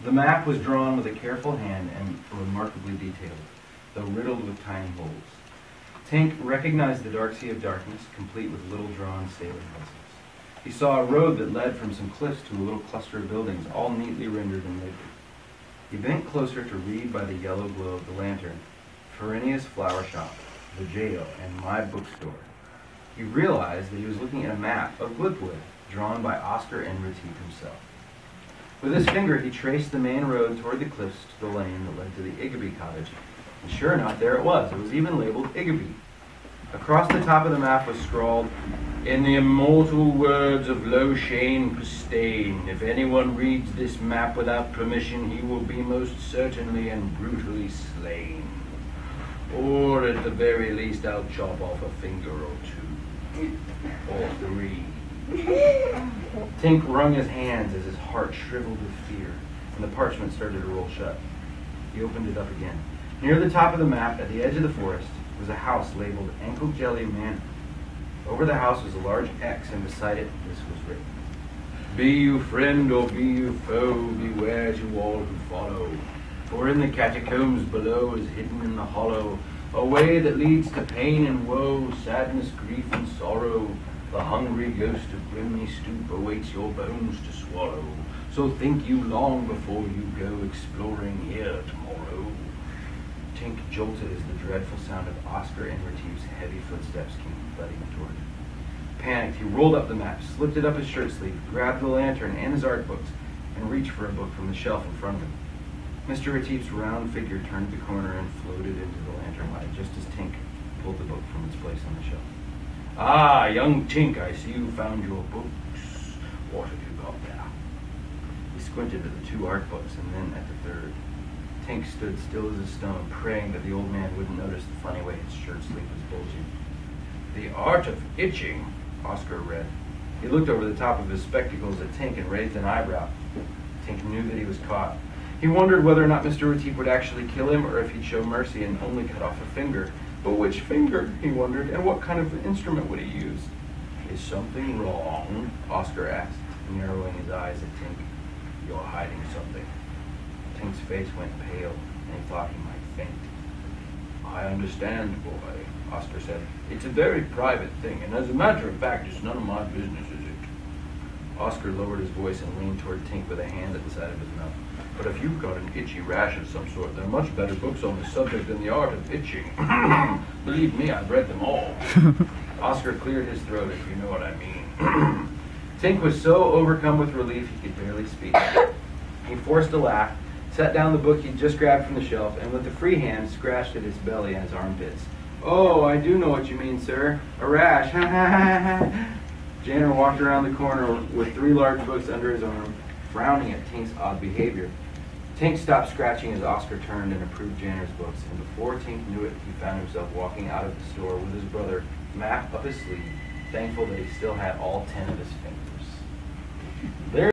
The map was drawn with a careful hand and remarkably detailed, though riddled with tiny holes. Tink recognized the dark sea of darkness, complete with little drawn sailing vessels. He saw a road that led from some cliffs to a little cluster of buildings, all neatly rendered and labeled. He bent closer to read by the yellow glow of the lantern, Farinia's Flower Shop, the jail, and my bookstore. He realized that he was looking at a map of Glipwood, drawn by Oscar N. Retief himself. With his finger, he traced the main road toward the cliffs to the lane that led to the Igby cottage. And sure enough, there it was. It was even labeled Igby. Across the top of the map was scrawled, "In the immortal words of Loshane Pustane, if anyone reads this map without permission, he will be most certainly and brutally slain. Or at the very least, I'll chop off a finger or two. Or three." Tink wrung his hands as his heart shriveled with fear, and the parchment started to roll shut. He opened it up again. Near the top of the map, at the edge of the forest, was a house labeled Ankle Jelly Manor. Over the house was a large X, and beside it, this was written: "Be you friend or be you foe, beware to all who follow. For in the catacombs below is hidden in the hollow a way that leads to pain and woe, sadness, grief, and sorrow. The hungry ghost of grimly stoop awaits your bones to swallow. So think you long before you go exploring here tomorrow." Tink jolted as the dreadful sound of Oscar and Retief's heavy footsteps came thudding toward him. Panicked, he rolled up the map, slipped it up his shirt sleeve, grabbed the lantern and his art books, and reached for a book from the shelf in front of him. Mr. Retief's round figure turned the corner and floated into the lantern light just as Tink pulled the book from its place on the shelf. "Ah, young Tink, I see you found your books. What have you got there?" He squinted at the two art books and then at the third. Tink stood still as a stone, praying that the old man wouldn't notice the funny way his shirt sleeve was bulging. "The Art of Itching," Oscar read. He looked over the top of his spectacles at Tink and raised an eyebrow. Tink knew that he was caught. He wondered whether or not Mr. Retief would actually kill him or if he'd show mercy and only cut off a finger. But which finger, he wondered, and what kind of instrument would he use? "Is something wrong?" Oscar asked, narrowing his eyes at Tink. "You're hiding something." Tink's face went pale, and he thought he might faint. "I understand, boy," Oscar said. "It's a very private thing, and as a matter of fact, it's none of my business, is it?" Oscar lowered his voice and leaned toward Tink with a hand at the side of his mouth. "But if you've got an itchy rash of some sort, there are much better books on the subject than The Art of Itching. Believe me, I've read them all." Oscar cleared his throat, if you know what I mean. Tink was so overcome with relief he could barely speak. He forced a laugh, set down the book he'd just grabbed from the shelf, and with a free hand scratched at his belly and his armpits. "Oh, I do know what you mean, sir. A rash. Ha ha ha ha." Janner walked around the corner with 3 large books under his arm, frowning at Tink's odd behavior. Tink stopped scratching as Oscar turned and approved Janner's books, and before Tink knew it, he found himself walking out of the store with his brother, map up his sleeve, thankful that he still had all 10 of his fingers. There